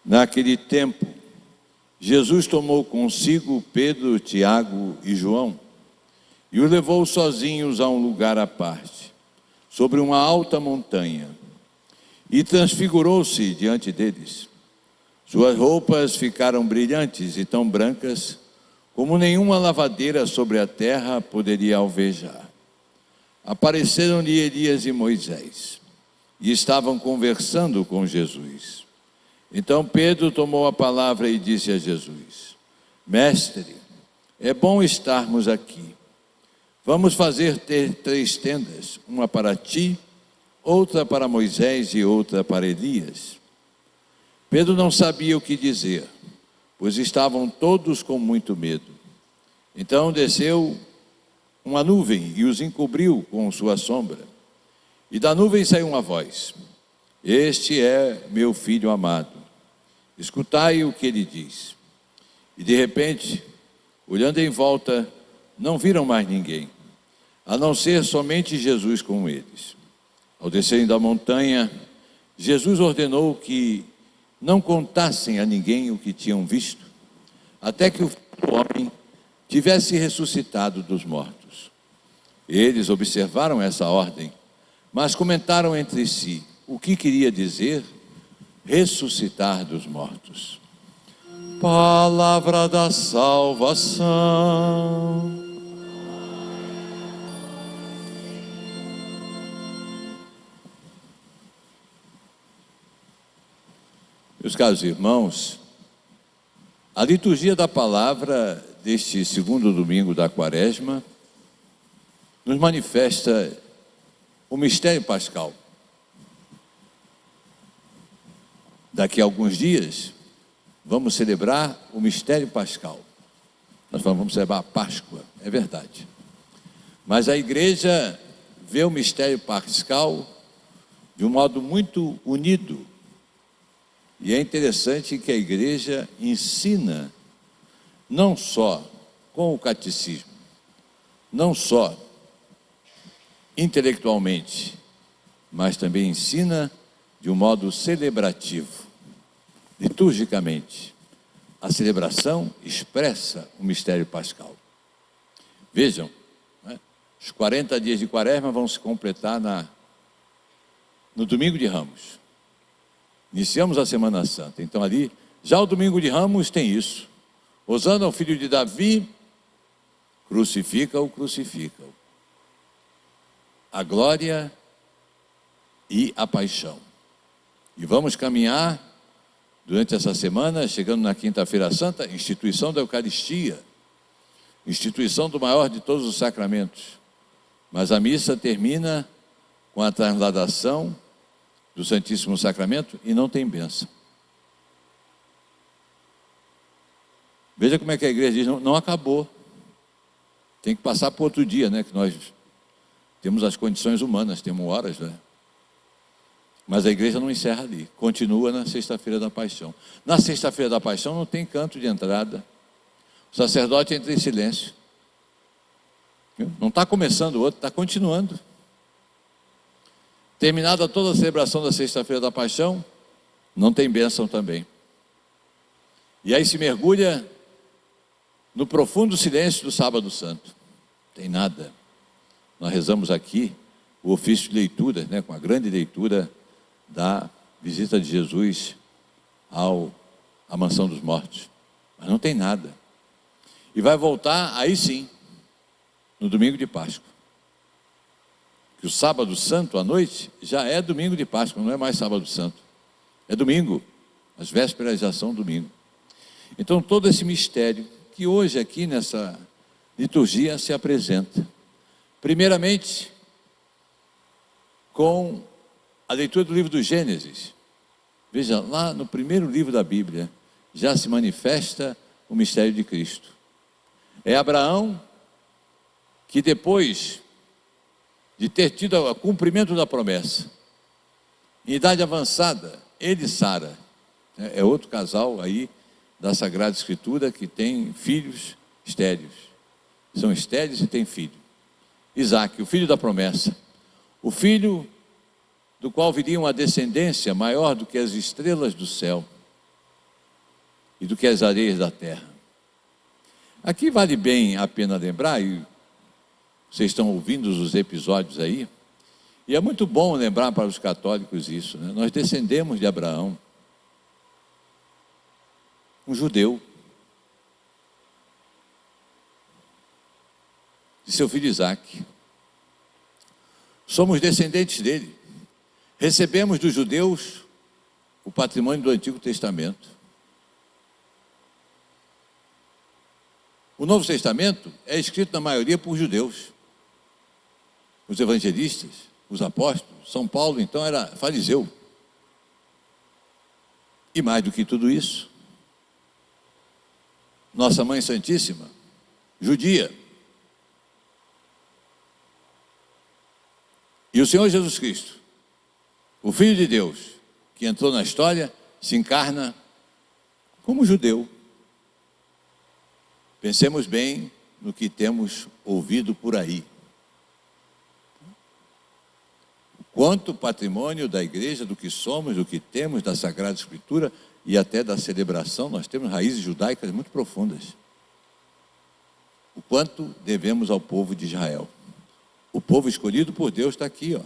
Naquele tempo, Jesus tomou consigo Pedro, Tiago e João e os levou sozinhos a um lugar à parte, sobre uma alta montanha, e transfigurou-se diante deles. Suas roupas ficaram brilhantes e tão brancas como nenhuma lavadeira sobre a terra poderia alvejar. Apareceram-lhe Elias e Moisés e estavam conversando com Jesus. Então Pedro tomou a palavra e disse a Jesus: Mestre, é bom estarmos aqui. Vamos fazer 3 tendas, uma para ti, outra para Moisés e outra para Elias. Pedro não sabia o que dizer, pois estavam todos com muito medo. Então desceu uma nuvem e os encobriu com sua sombra. E da nuvem saiu uma voz: Este é meu filho amado, escutai o que ele diz. E de repente, olhando em volta, não viram mais ninguém, a não ser somente Jesus com eles. Ao descerem da montanha, Jesus ordenou que não contassem a ninguém o que tinham visto, até que o Filho do Homem tivesse ressuscitado dos mortos. Eles observaram essa ordem, mas comentaram entre si o que queria dizer ressuscitar dos mortos. Palavra da salvação. Meus caros irmãos, a liturgia da palavra deste segundo domingo da Quaresma nos manifesta o mistério pascal. Daqui a alguns dias, vamos celebrar o mistério pascal. Nós vamos celebrar a Páscoa, é verdade. Mas a igreja vê o mistério pascal de um modo muito unido. E é interessante que a igreja ensina, não só com o catecismo, não só intelectualmente, mas também ensina de um modo celebrativo, liturgicamente. A celebração expressa o mistério pascal. Vejam, os 40 dias de Quaresma vão se completar no Domingo de Ramos. Iniciamos a Semana Santa, então ali, já o Domingo de Ramos tem isso. Hosana, o filho de Davi, crucifica-o, crucifica-o. A glória e a paixão. E vamos caminhar durante essa semana, chegando na Quinta-feira Santa, instituição da Eucaristia, instituição do maior de todos os sacramentos. Mas a missa termina com a transladação do Santíssimo Sacramento e não tem bênção. Veja como é que a igreja diz: não acabou. Tem que passar para outro dia, né? Que nós temos as condições humanas, temos horas, né? Mas a igreja não encerra ali, continua na Sexta-feira da Paixão. Na Sexta-feira da Paixão não tem canto de entrada. O sacerdote entra em silêncio. Não está começando o outro, está continuando. Terminada toda a celebração da Sexta-feira da Paixão, não tem bênção também. E aí se mergulha no profundo silêncio do Sábado Santo. Não tem nada. Nós rezamos aqui o ofício de leitura, né, com a grande leitura da visita de Jesus à mansão dos mortos. Mas não tem nada. E vai voltar, aí sim, no domingo de Páscoa. Que o Sábado Santo à noite já é domingo de Páscoa, não é mais Sábado Santo. É domingo. As vésperas já são domingo. Então todo esse mistério que hoje aqui nessa liturgia se apresenta. Primeiramente, com a leitura do livro do Gênesis. Veja, lá no primeiro livro da Bíblia, já se manifesta o mistério de Cristo. É Abraão que depois de ter tido o cumprimento da promessa, em idade avançada, ele e Sara, é outro casal aí da Sagrada Escritura que tem filhos estéreis. São estéreis e têm filho. Isaac, o filho da promessa, o filho do qual viria uma descendência maior do que as estrelas do céu. e do que as areias da terra. Aqui vale bem a pena lembrar, e vocês estão ouvindo os episódios aí, e é muito bom lembrar para os católicos isso, né? Nós descendemos de Abraão, um judeu, de seu filho Isaque. Somos descendentes dele. Recebemos dos judeus o patrimônio do Antigo Testamento. O Novo Testamento é escrito na maioria por judeus. Os evangelistas, os apóstolos. São Paulo, então, era fariseu. E mais do que tudo isso, nossa Mãe Santíssima, judia. E o Senhor Jesus Cristo, o Filho de Deus, que entrou na história, se encarna como judeu. Pensemos bem no que temos ouvido por aí. Quanto patrimônio da igreja, do que somos, do que temos, da Sagrada Escritura e até da celebração, nós temos raízes judaicas muito profundas. O quanto devemos ao povo de Israel. O povo escolhido por Deus está aqui, ó,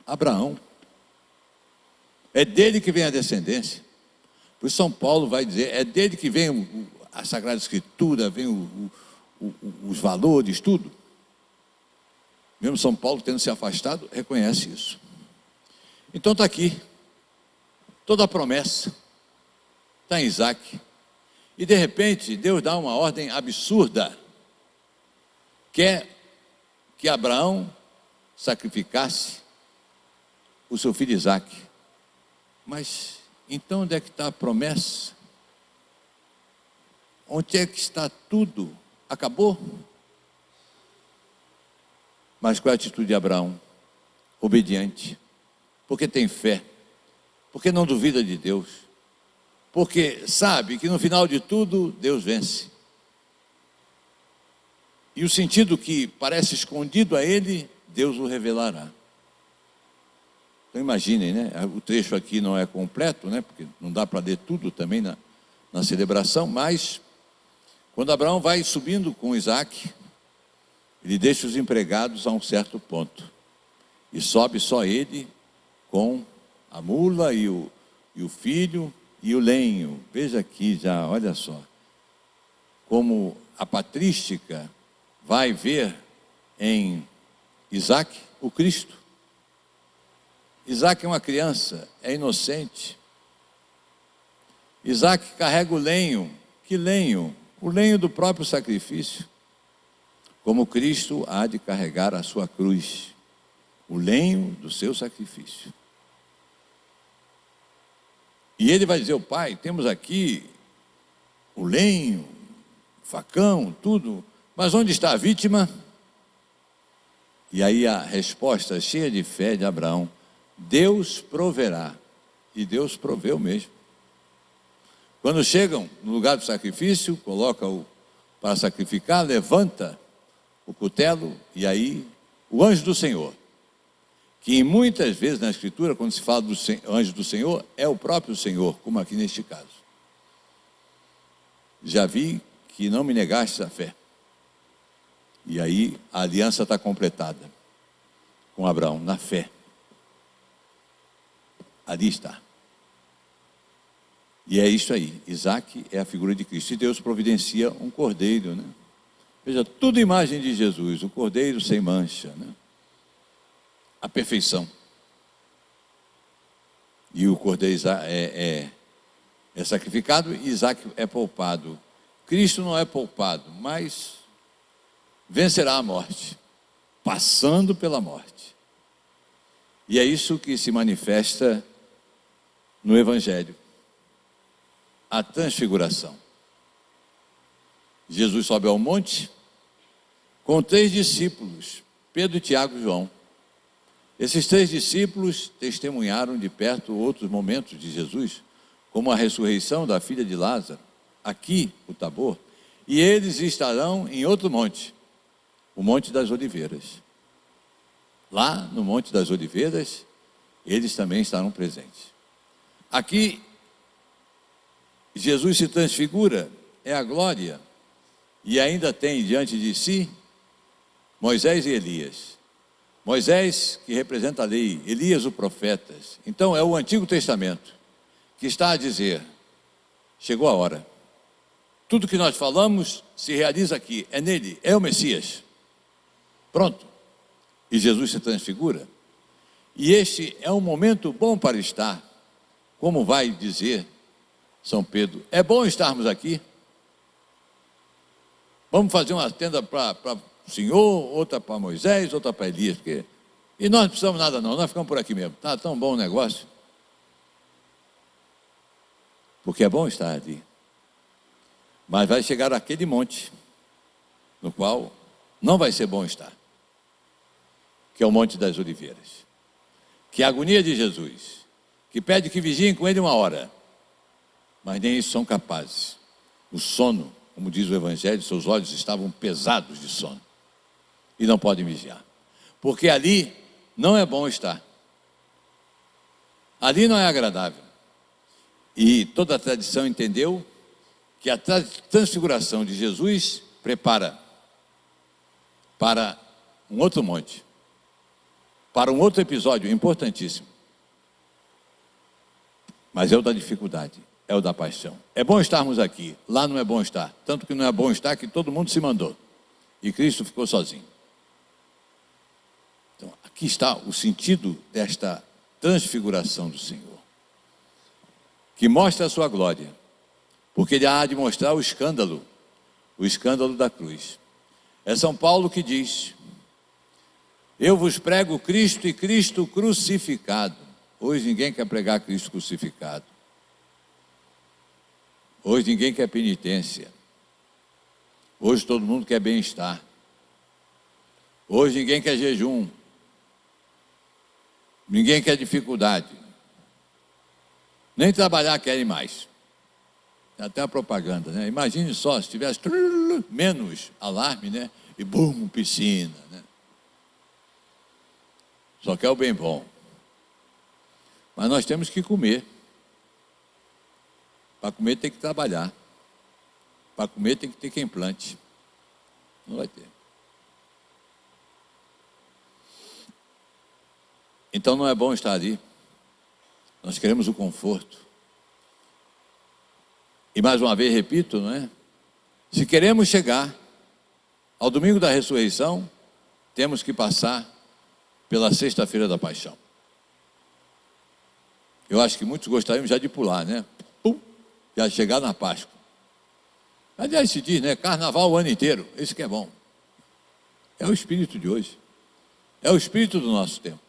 Abraão. É dele que vem a descendência. Por isso São Paulo vai dizer, é dele que vem a Sagrada Escritura, vem os valores, tudo. Mesmo São Paulo tendo se afastado, reconhece isso. Então está aqui, toda a promessa, está em Isaque. E de repente, Deus dá uma ordem absurda, quer que Abraão sacrificasse o seu filho Isaque. Mas, então onde é que está a promessa? Onde é que está tudo? Acabou? Mas qual é a atitude de Abraão? Obediente. Porque tem fé. Porque não duvida de Deus. Porque sabe que no final de tudo, Deus vence. E o sentido que parece escondido a ele, Deus o revelará. Então imaginem, né? O trecho aqui não é completo, né? Porque não dá para ler tudo também na celebração, mas quando Abraão vai subindo com Isaque, ele deixa os empregados a um certo ponto. E sobe só ele com a mula e o filho e o lenho. Veja aqui já, olha só. Como a patrística vai ver em Isaque o Cristo. Isaque é uma criança, é inocente. Isaque carrega o lenho. Que lenho? O lenho do próprio sacrifício. Como Cristo há de carregar a sua cruz. O lenho do seu sacrifício. E ele vai dizer ao pai, temos aqui o lenho, o facão, tudo, mas onde está a vítima? E aí a resposta cheia de fé de Abraão, Deus proverá. E Deus proveu mesmo. Quando chegam no lugar do sacrifício, coloca-o para sacrificar, levanta o cutelo, e aí o anjo do Senhor, que muitas vezes na Escritura, quando se fala do anjo do Senhor, é o próprio Senhor, como aqui neste caso. Já vi que não me negaste a fé. E aí a aliança está completada com Abraão, na fé. Ali está. E é isso aí, Isaque é a figura de Cristo. E Deus providencia um cordeiro, né? Veja, tudo imagem de Jesus, o cordeiro sem mancha, né? A perfeição. E o cordeiro é sacrificado e Isaque é poupado. Cristo não é poupado, mas vencerá a morte, passando pela morte. E é isso que se manifesta no Evangelho. A transfiguração. Jesus sobe ao monte com 3 discípulos, Pedro, Tiago e João. Esses 3 discípulos testemunharam de perto outros momentos de Jesus, como a ressurreição da filha de Lázaro, aqui, o Tabor, e eles estarão em outro monte, o Monte das Oliveiras. Lá no Monte das Oliveiras, eles também estarão presentes. Aqui, Jesus se transfigura, é a glória, e ainda tem diante de si Moisés e Elias. Moisés, que representa a lei, Elias, o profeta. Então é o Antigo Testamento que está a dizer: chegou a hora. Tudo que nós falamos se realiza aqui, é nele, é o Messias. Pronto. E Jesus se transfigura. E este é um momento bom para estar, como vai dizer São Pedro. É bom estarmos aqui. Vamos fazer uma tenda para o Senhor, outra para Moisés, outra para Elias, porque... E nós não precisamos nada não, nós ficamos por aqui mesmo. Está tão bom o negócio. Porque é bom estar ali. Mas vai chegar aquele monte, no qual não vai ser bom estar, que é o Monte das Oliveiras. Que é a agonia de Jesus, que pede que vigiem com ele 1 hora, mas nem isso são capazes. O sono, como diz o Evangelho, seus olhos estavam pesados de sono, e não podem vigiar, porque ali não é bom estar, ali não é agradável. E toda a tradição entendeu que a transfiguração de Jesus prepara para um outro monte, para um outro episódio importantíssimo. Mas é o da dificuldade, é o da paixão. É bom estarmos aqui, lá não é bom estar. Tanto que não é bom estar que todo mundo se mandou. E Cristo ficou sozinho. Então, aqui está o sentido desta transfiguração do Senhor, que mostra a sua glória, porque ele há de mostrar o escândalo da cruz. É São Paulo que diz: eu vos prego Cristo e Cristo crucificado. Hoje ninguém quer pregar Cristo crucificado. Hoje ninguém quer penitência. Hoje todo mundo quer bem-estar. Hoje ninguém quer jejum. Ninguém quer dificuldade. Nem trabalhar querem mais. Tem até a propaganda, né? Imagine só se tivesse menos alarme, né? E bum, piscina, né? Só quer o bem bom. Mas nós temos que comer. Para comer tem que trabalhar. Para comer tem que ter quem plante. Não vai ter. Então não é bom estar ali. Nós queremos o conforto. E mais uma vez repito, não é? Se queremos chegar ao domingo da ressurreição, temos que passar pela sexta-feira da paixão. Eu acho que muitos gostariam já de pular, né? Pum, já chegar na Páscoa. Aliás, se diz, né? Carnaval o ano inteiro. Isso que é bom. É o espírito de hoje. É o espírito do nosso tempo.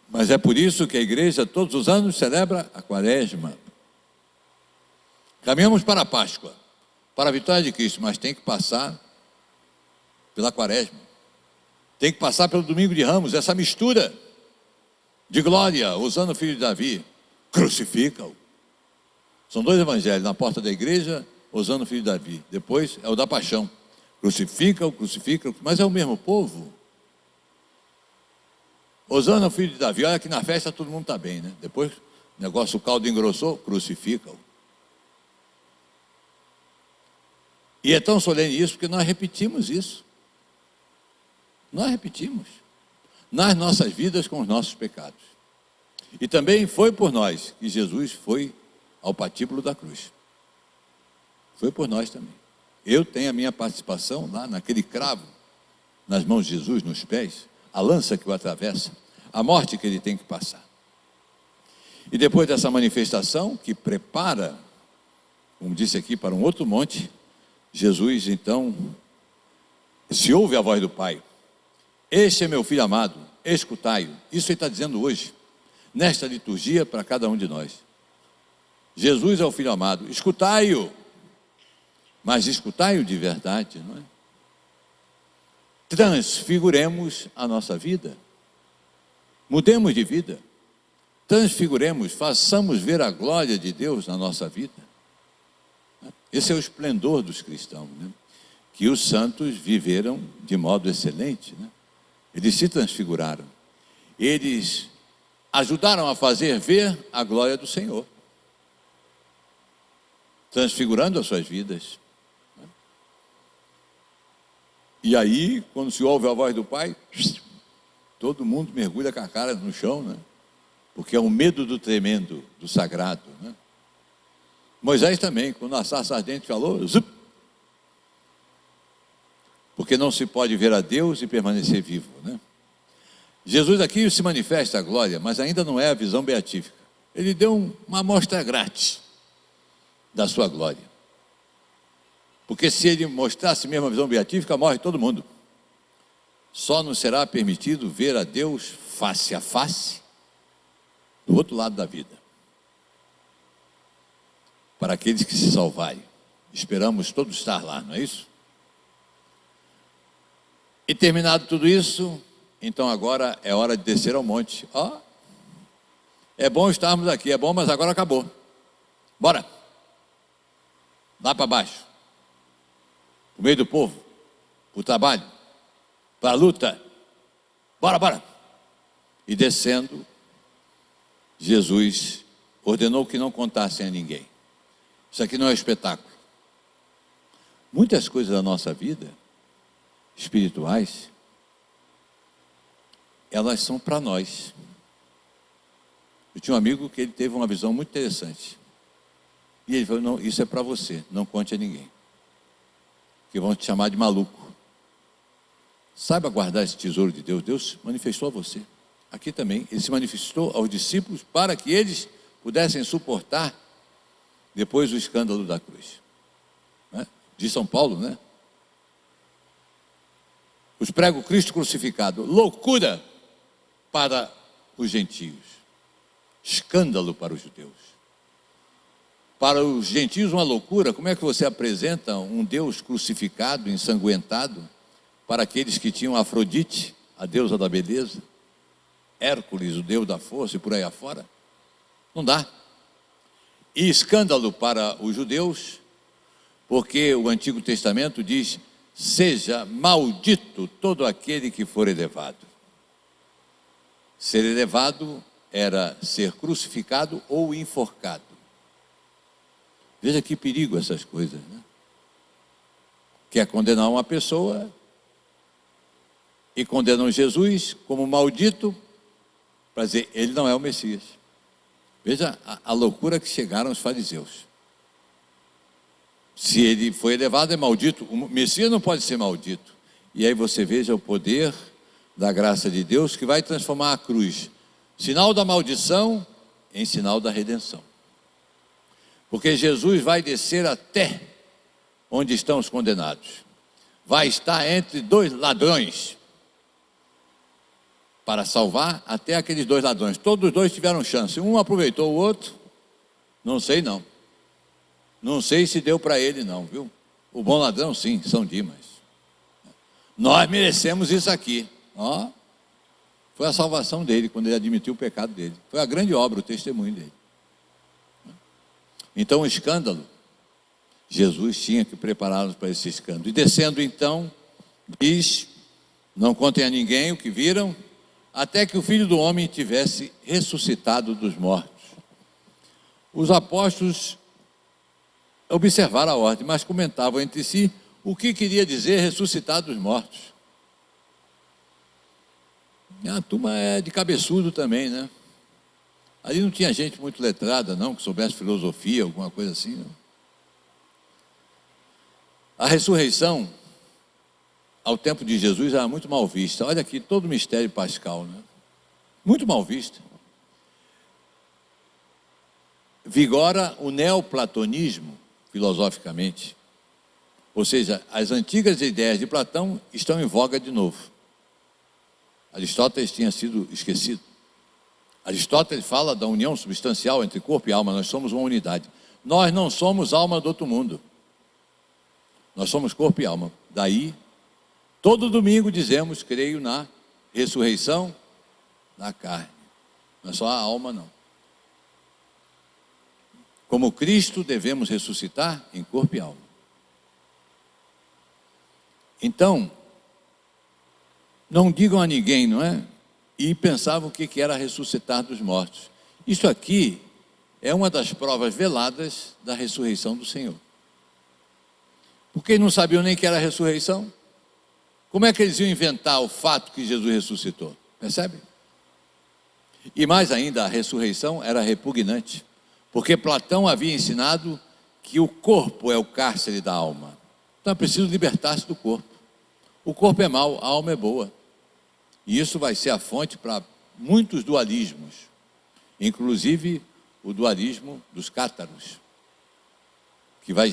Mas é por isso que a igreja todos os anos celebra a Quaresma. Caminhamos para a Páscoa, para a vitória de Cristo, mas tem que passar pela Quaresma. Tem que passar pelo Domingo de Ramos, essa mistura de glória, Hosana, filho de Davi, crucifica-o. São 2 evangelhos, na porta da igreja, Hosana, filho de Davi. Depois é o da paixão, crucifica-o, mas é o mesmo povo. Hosana, filho de Davi, olha que na festa todo mundo está bem, né? Depois o negócio, o caldo engrossou, crucifica-o. E é tão solene isso porque nós repetimos isso. Nós repetimos nas nossas vidas com os nossos pecados. E também foi por nós que Jesus foi ao patíbulo da cruz. Foi por nós também. Eu tenho a minha participação lá naquele cravo, nas mãos de Jesus, nos pés, a lança que o atravessa, a morte que ele tem que passar. E depois dessa manifestação que prepara, como disse aqui, para um outro monte, Jesus então se ouve a voz do Pai: este é meu filho amado, escutai-o. Isso ele está dizendo hoje, nesta liturgia, para cada um de nós. Jesus é o filho amado, escutai-o, mas escutai-o de verdade, não é? Transfiguremos a nossa vida, mudemos de vida, transfiguremos, façamos ver a glória de Deus na nossa vida. Esse é o esplendor dos cristãos, né? Que os santos viveram de modo excelente, né? Eles se transfiguraram, eles ajudaram a fazer ver a glória do Senhor. transfigurando as suas vidas. E aí, quando se ouve a voz do Pai, todo mundo mergulha com a cara no chão, né? Porque é o medo do tremendo, do sagrado, né? Moisés também, quando a sarça ardente falou, zup, porque não se pode ver a Deus e permanecer vivo, né? Jesus aqui se manifesta a glória, mas ainda não é a visão beatífica. Ele deu uma amostra grátis da sua glória. Porque se ele mostrasse mesmo a visão beatífica, morre todo mundo. Só nos será permitido ver a Deus face a face, do outro lado da vida. Para aqueles que se salvarem. Esperamos todos estar lá, não é isso? E terminado tudo isso, então agora é hora de descer ao monte. Ó, é bom estarmos aqui, é bom, mas agora acabou. Bora! Lá para baixo. Para o meio do povo. Para o trabalho. Para a luta. Bora, bora! E descendo, Jesus ordenou que não contassem a ninguém. Isso aqui não é espetáculo. Muitas coisas da nossa vida, espirituais, elas são para nós. Eu tinha um amigo que ele teve uma visão muito interessante. E ele falou, não, isso é para você, não conte a ninguém. Que vão te chamar de maluco. Saiba guardar esse tesouro de Deus. Deus manifestou a você. Aqui também, ele se manifestou aos discípulos para que eles pudessem suportar depois o escândalo da cruz. Né? De São Paulo, né? Os prego Cristo crucificado, loucura para os gentios, escândalo para os judeus. Para os gentios uma loucura. Como é que você apresenta um Deus crucificado, ensanguentado, para aqueles que tinham Afrodite, a deusa da beleza, Hércules, o deus da força e por aí afora? Não dá. E escândalo para os judeus, porque o Antigo Testamento diz, seja maldito todo aquele que for elevado. Ser elevado era ser crucificado ou enforcado. Veja que perigo essas coisas, né? Quer condenar uma pessoa e condenam Jesus como maldito para dizer, ele não é o Messias. Veja a loucura que chegaram os fariseus. Se ele foi elevado, é maldito. O Messias não pode ser maldito. E aí você veja o poder da graça de Deus que vai transformar a cruz, sinal da maldição, em sinal da redenção. Porque Jesus vai descer até onde estão os condenados. Vai estar entre dois ladrões para salvar até aqueles dois ladrões. Todos os dois tiveram chance. Um aproveitou o outro, não sei não. Não sei se deu para ele não, viu? O bom ladrão sim, São Dimas. Nós merecemos isso aqui. Ó, foi a salvação dele, quando ele admitiu o pecado dele. Foi a grande obra, o testemunho dele. Então o escândalo, Jesus tinha que preparar-nos para esse escândalo. E descendo então, diz, não contem a ninguém o que viram, até que o Filho do Homem tivesse ressuscitado dos mortos. Os apóstolos observaram a ordem, mas comentavam entre si o que queria dizer ressuscitar dos mortos. A turma é de cabeçudo também, né? Ali não tinha gente muito letrada, não, que soubesse filosofia, alguma coisa assim, não. A ressurreição, ao tempo de Jesus, era muito mal vista. Olha aqui, todo o mistério pascal, né? Muito mal vista. Vigora o neoplatonismo, filosoficamente. Ou seja, as antigas ideias de Platão estão em voga de novo. Aristóteles tinha sido esquecido. Aristóteles fala da união substancial entre corpo e alma. Nós somos uma unidade. Nós não somos alma do outro mundo. Nós somos corpo e alma. Daí, todo domingo dizemos, creio na ressurreição da carne. Não é só a alma, não. Como Cristo, devemos ressuscitar em corpo e alma. Então, não digam a ninguém, não é? E pensavam o que era ressuscitar dos mortos. Isso aqui é uma das provas veladas da ressurreição do Senhor. Porque eles não sabiam nem que era a ressurreição. Como é que eles iam inventar o fato que Jesus ressuscitou? Percebe? E mais ainda, a ressurreição era repugnante, porque Platão havia ensinado que o corpo é o cárcere da alma. Então é preciso libertar-se do corpo. O corpo é mau, a alma é boa. E isso vai ser a fonte para muitos dualismos, inclusive o dualismo dos cátaros, que vai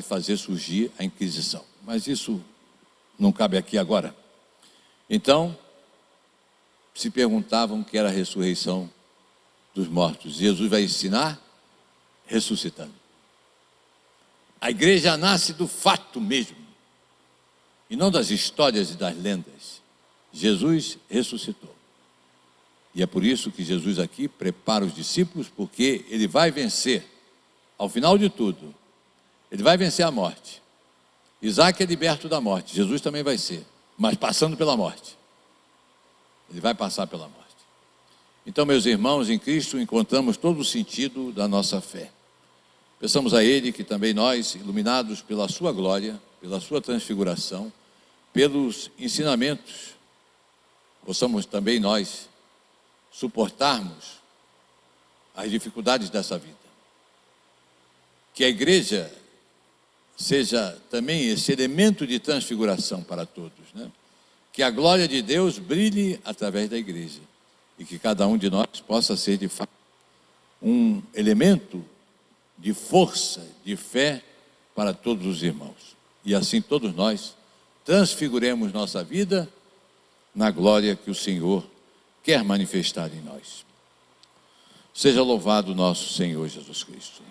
fazer surgir a Inquisição. Mas isso não cabe aqui agora. Então, se perguntavam o que era a ressurreição dos mortos. Jesus vai ensinar ressuscitando. A igreja nasce do fato mesmo, e não das histórias e das lendas. Jesus ressuscitou. E é por isso que Jesus aqui prepara os discípulos, porque ele vai vencer, ao final de tudo, ele vai vencer a morte. Isaac é liberto da morte, Jesus também vai ser, mas passando pela morte. Ele vai passar pela morte. Então, meus irmãos, em Cristo encontramos todo o sentido da nossa fé. Peçamos a Ele que também nós, iluminados pela sua glória, pela sua transfiguração, pelos ensinamentos, possamos também nós suportarmos as dificuldades dessa vida. Que a igreja seja também esse elemento de transfiguração para todos, né? Que a glória de Deus brilhe através da igreja e que cada um de nós possa ser de fato um elemento de força, de fé para todos os irmãos. E assim todos nós transfiguremos nossa vida na glória que o Senhor quer manifestar em nós. Seja louvado nosso Senhor Jesus Cristo.